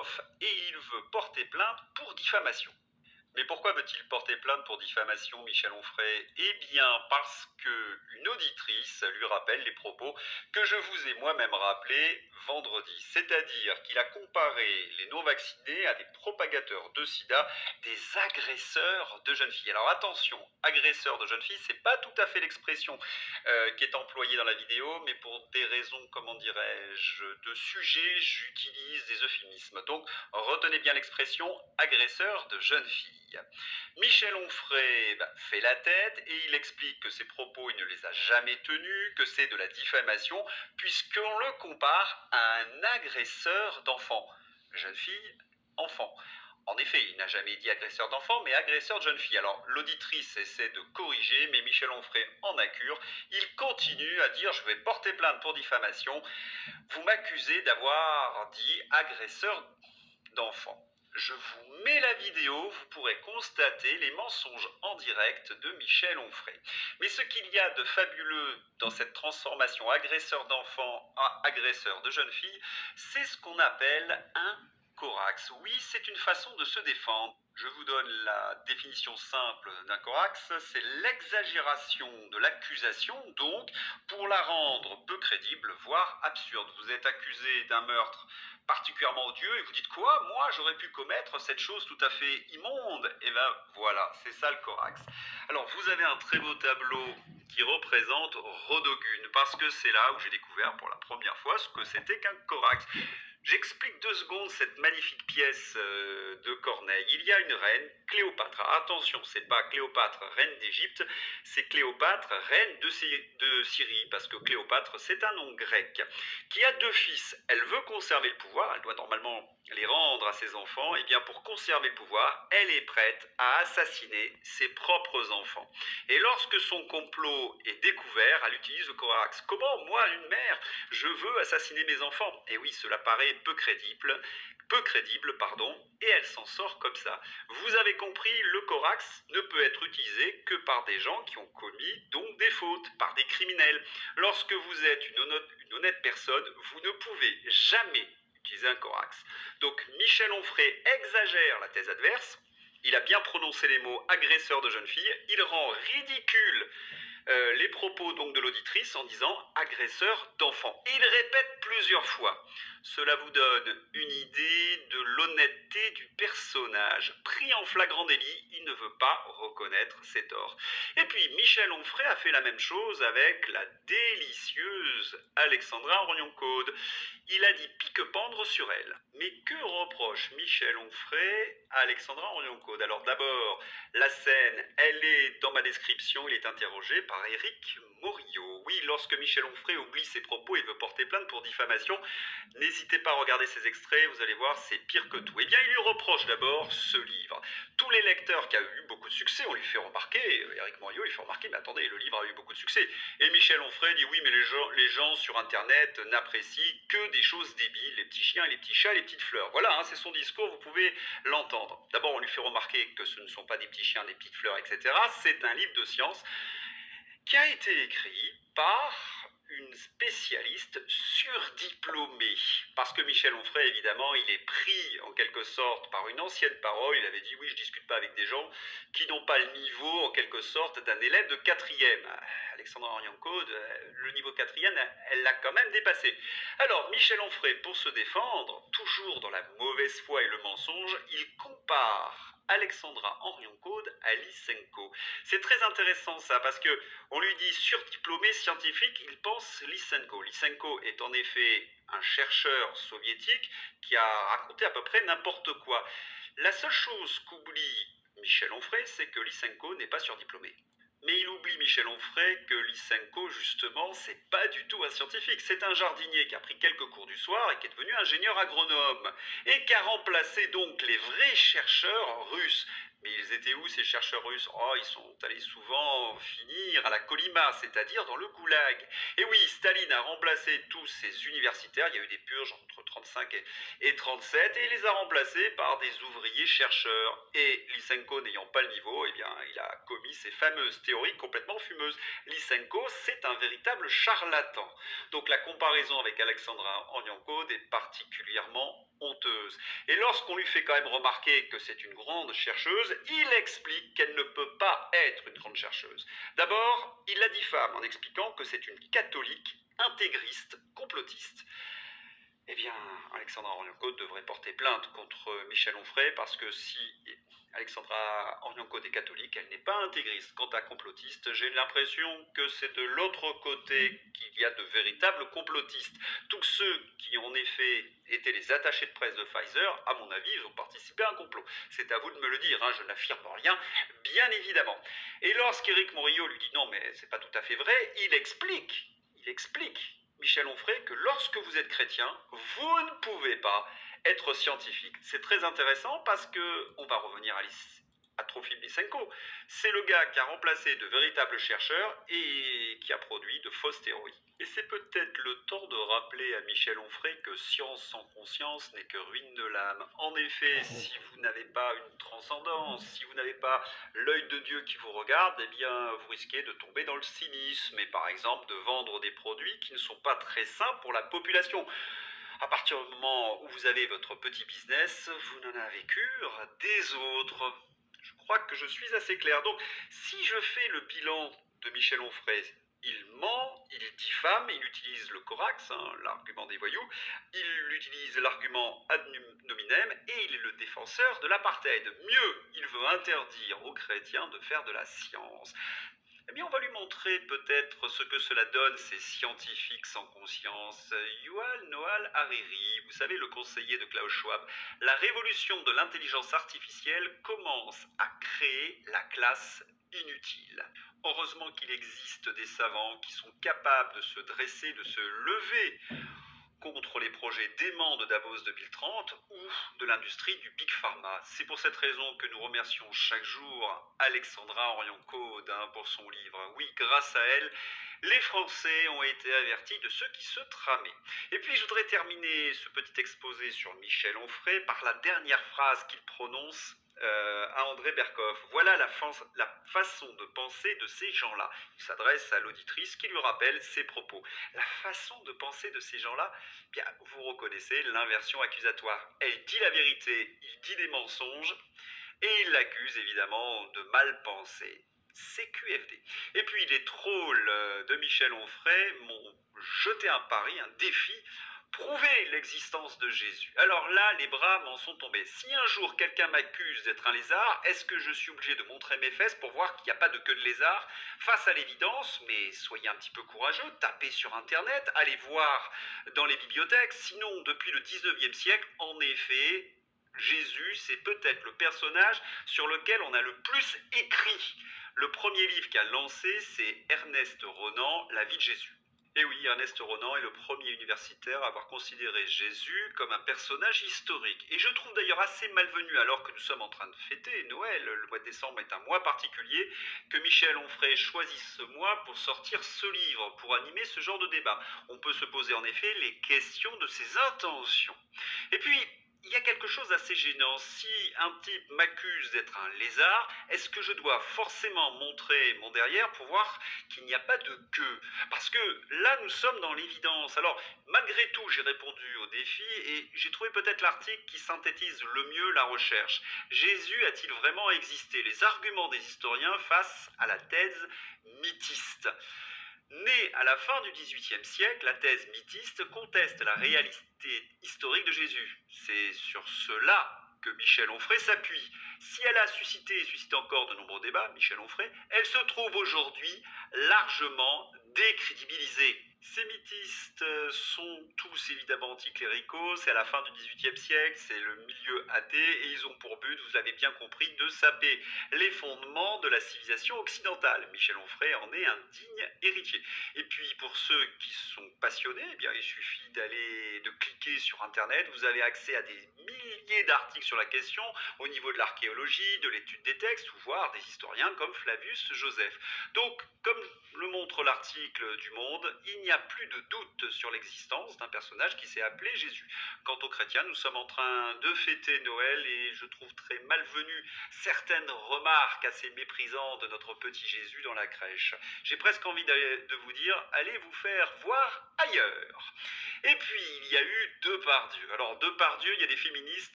prof et il veut porter plainte pour diffamation. Mais pourquoi veut-il porter plainte pour diffamation, Michel Onfray? Eh bien, parce qu'une auditrice lui rappelle les propos que je vous ai moi-même rappelés vendredi. C'est-à-dire qu'il a comparé les non-vaccinés à des propagateurs de sida, des agresseurs de jeunes filles. Alors attention, agresseurs de jeunes filles, c'est pas tout à fait l'expression qui est employée dans la vidéo, mais pour des raisons, comment dirais-je, de sujet, j'utilise des euphémismes. Donc, retenez bien l'expression agresseur de jeunes filles. Michel Onfray fait la tête et il explique que ses propos, il ne les a jamais tenus, que c'est de la diffamation, puisqu'on le compare à un agresseur d'enfants. Jeune fille, enfant. En effet, il n'a jamais dit agresseur d'enfants, mais agresseur de jeunes filles. Alors, l'auditrice essaie de corriger, mais Michel Onfray en accure. Il continue à dire « Je vais porter plainte pour diffamation. Vous m'accusez d'avoir dit agresseur d'enfants. » Je vous mets la vidéo, vous pourrez constater les mensonges en direct de Michel Onfray. Mais ce qu'il y a de fabuleux dans cette transformation agresseur d'enfants à agresseur de jeunes filles, c'est ce qu'on appelle un corax. Oui, c'est une façon de se défendre. Je vous donne la définition simple d'un corax, c'est l'exagération de l'accusation, donc pour la rendre peu crédible, voire absurde. Vous êtes accusé d'un meurtre particulièrement odieux et vous dites quoi? Moi j'aurais pu commettre cette chose tout à fait immonde. Et ben voilà, c'est ça le corax. Alors vous avez un très beau tableau qui représente Rodogune, parce que c'est là où j'ai découvert pour la première fois ce que c'était qu'un corax. J'explique 2 secondes cette magnifique pièce de Corneille. Il y a une reine, Cléopâtre. Attention, c'est pas Cléopâtre, reine d'Égypte, c'est Cléopâtre, reine de Syrie, parce que Cléopâtre, c'est un nom grec, qui a 2 fils. Elle veut conserver le pouvoir, elle doit normalement les rendre à ses enfants, et bien pour conserver le pouvoir, elle est prête à assassiner ses propres enfants. Et lorsque son complot est découvert, elle utilise le corax. Comment, moi, une mère, je veux assassiner mes enfants? Et oui, cela paraît peu crédible, et elle s'en sort comme ça. Vous avez compris, le corax ne peut être utilisé que par des gens qui ont commis donc des fautes, par des criminels. Lorsque vous êtes une honnête personne, vous ne pouvez jamais utiliser un corax. Donc Michel Onfray exagère la thèse adverse, il a bien prononcé les mots agresseur de jeune fille, il rend ridicule les propos donc de l'auditrice en disant agresseur d'enfants. Il répète plusieurs fois. Cela vous donne une idée de l'honnêteté du personnage. Pris en flagrant délit, il ne veut pas reconnaître ses torts. Et puis Michel Onfray a fait la même chose avec la délicieuse Alexandra Orion-Caude. Il a dit pique-pendre sur elle. Mais que reproche Michel Onfray à Alexandra Orion-Caude? Alors d'abord, la scène, elle est dans ma description, il est interrogé par Éric Morillo. Oui, lorsque Michel Onfray oublie ses propos et veut porter plainte pour diffamation, n'hésitez pas à regarder ces extraits, vous allez voir, c'est pire que tout. Eh bien, il lui reproche d'abord ce livre. Tous les lecteurs qui ont eu beaucoup de succès, on lui fait remarquer, Éric Morillo lui fait remarquer, mais attendez, le livre a eu beaucoup de succès. Et Michel Onfray dit oui, mais les gens sur Internet n'apprécient que des choses débiles, les petits chiens, les petits chats, les petites fleurs. Voilà, c'est son discours, vous pouvez l'entendre. D'abord, on lui fait remarquer que ce ne sont pas des petits chiens, des petites fleurs, etc. C'est un livre de science qui a été écrit par une spécialiste surdiplômée. Parce que Michel Onfray, évidemment, il est pris en quelque sorte par une ancienne parole. Il avait dit oui, je ne discute pas avec des gens qui n'ont pas le niveau en quelque sorte d'un élève de 4e. Alexandra Orion-Caude, le niveau 4e, elle l'a quand même dépassé. Alors, Michel Onfray, pour se défendre, toujours dans la mauvaise foi et le mensonge, il compare Alexandra Orion-Caude à Lysenko. C'est très intéressant ça, parce que on lui dit surdiplômé scientifique, il pense Lysenko. Lysenko est en effet un chercheur soviétique qui a raconté à peu près n'importe quoi. La seule chose qu'oublie Michel Onfray, c'est que Lysenko n'est pas surdiplômé. Mais il oublie, Michel Onfray, que Lysenko, justement, c'est pas du tout un scientifique. C'est un jardinier qui a pris quelques cours du soir et qui est devenu ingénieur agronome. Et qui a remplacé donc les vrais chercheurs russes. Mais ils étaient où ces chercheurs russes? Oh, ils sont allés souvent finir à la Colima, c'est-à-dire dans le goulag. Et oui, Staline a remplacé tous ces universitaires, il y a eu des purges entre 35 et 37, et il les a remplacés par des ouvriers chercheurs. Et Lysenko n'ayant pas le niveau, eh bien, il a commis ces fameuses théories complètement fumeuses. Lysenko, c'est un véritable charlatan. Donc la comparaison avec Alexandra Orniankode est particulièrement honteuse. Et lorsqu'on lui fait quand même remarquer que c'est une grande chercheuse, il explique qu'elle ne peut pas être une grande chercheuse. D'abord, il la diffame en expliquant que c'est une catholique intégriste, complotiste. Eh bien, Alexandra Orniankode devrait porter plainte contre Michel Onfray parce que si Alexandra Orniankode est catholique, elle n'est pas intégriste. Quant à complotiste, j'ai l'impression que c'est de l'autre côté qu'il y a de véritables complotistes. Tous ceux qui en effet étaient les attachés de presse de Pfizer, à mon avis, ils ont participé à un complot. C'est à vous de me le dire, hein, je n'affirme rien, bien évidemment. Et lorsqu'Éric Morillo lui dit non mais c'est pas tout à fait vrai, il explique Michel Onfray, que lorsque vous êtes chrétien, vous ne pouvez pas être scientifique. C'est très intéressant parce que on va revenir à Trofim Lysenko. C'est le gars qui a remplacé de véritables chercheurs et qui a produit de fausses théories. Et c'est peut-être le temps de rappeler à Michel Onfray que science sans conscience n'est que ruine de l'âme. En effet, si vous n'avez pas une transcendance, si vous n'avez pas l'œil de Dieu qui vous regarde, eh bien, vous risquez de tomber dans le cynisme et par exemple de vendre des produits qui ne sont pas très sains pour la population. À partir du moment où vous avez votre petit business, vous n'en avez cure des autres. Je crois que je suis assez clair. Donc, si je fais le bilan de Michel Onfray, il ment, il diffame, il utilise le corax, hein, l'argument des voyous, il utilise l'argument ad nominem et il est le défenseur de l'apartheid. Mieux, il veut interdire aux chrétiens de faire de la science. Eh bien, on va lui montrer peut-être ce que cela donne, ces scientifiques sans conscience. Yuval Noah Harari, vous savez, le conseiller de Klaus Schwab, la révolution de l'intelligence artificielle commence à créer la classe inutile. Heureusement qu'il existe des savants qui sont capables de se dresser, de se lever contre les projets déments de Davos 2030 ou de l'industrie du Big Pharma. C'est pour cette raison que nous remercions chaque jour Alexandra Orniankode pour son livre. Oui, grâce à elle, les Français ont été avertis de ce qui se tramait. Et puis je voudrais terminer ce petit exposé sur Michel Onfray par la dernière phrase qu'il prononce à André Berkoff. Voilà la façon de penser de ces gens-là. Il s'adresse à l'auditrice qui lui rappelle ses propos. La façon de penser de ces gens-là, bien, vous reconnaissez l'inversion accusatoire. Elle dit la vérité, il dit des mensonges, et il l'accuse évidemment de mal penser. C'est QFD. Et puis les trolls de Michel Onfray m'ont jeté un pari, un défi, prouver l'existence de Jésus. Alors là, les bras m'en sont tombés. Si un jour quelqu'un m'accuse d'être un lézard, est-ce que je suis obligé de montrer mes fesses pour voir qu'il n'y a pas de queue de lézard face à l'évidence? Mais soyez un petit peu courageux, tapez sur Internet, allez voir dans les bibliothèques. Sinon, depuis le 19e siècle, en effet, Jésus, c'est peut-être le personnage sur lequel on a le plus écrit. Le premier livre qu'a lancé, c'est Ernest Renan, La vie de Jésus. Et oui, Ernest Renan est le premier universitaire à avoir considéré Jésus comme un personnage historique. Et je trouve d'ailleurs assez malvenu, alors que nous sommes en train de fêter Noël, le mois de décembre est un mois particulier, que Michel Onfray choisisse ce mois pour sortir ce livre, pour animer ce genre de débat. On peut se poser en effet les questions de ses intentions. Et puis, il y a quelque chose d'assez gênant. Si un type m'accuse d'être un lézard, est-ce que je dois forcément montrer mon derrière pour voir qu'il n'y a pas de queue? Parce que là, nous sommes dans l'évidence. Alors, malgré tout, j'ai répondu au défi et j'ai trouvé peut-être l'article qui synthétise le mieux la recherche. Jésus a-t-il vraiment existé? Les arguments des historiens face à la thèse mythiste. Née à la fin du XVIIIe siècle, la thèse mythiste conteste la réalité historique de Jésus. C'est sur cela que Michel Onfray s'appuie. Si elle a suscité et suscite encore de nombreux débats, Michel Onfray, elle se trouve aujourd'hui largement décrédibilisée. Sémitistes sont tous évidemment anticléricaux, c'est à la fin du XVIIIe siècle, c'est le milieu athée, et ils ont pour but, vous l'avez bien compris, de saper les fondements de la civilisation occidentale. Michel Onfray en est un digne héritier. Et puis pour ceux qui sont passionnés, eh bien, il suffit de cliquer sur Internet, vous avez accès à des milliers d'articles sur la question, au niveau de l'archéologie, de l'étude des textes, ou voire des historiens comme Flavius Joseph. Donc, comme le montre l'article du Monde, il n'y a plus de doute sur l'existence d'un personnage qui s'est appelé Jésus. Quant aux chrétiens, nous sommes en train de fêter Noël et je trouve très malvenu certaines remarques assez méprisantes de notre petit Jésus dans la crèche. J'ai presque envie de vous dire, allez vous faire voir ailleurs. Et puis, il y a eu Depardieu. Alors, Depardieu, il y a des féministes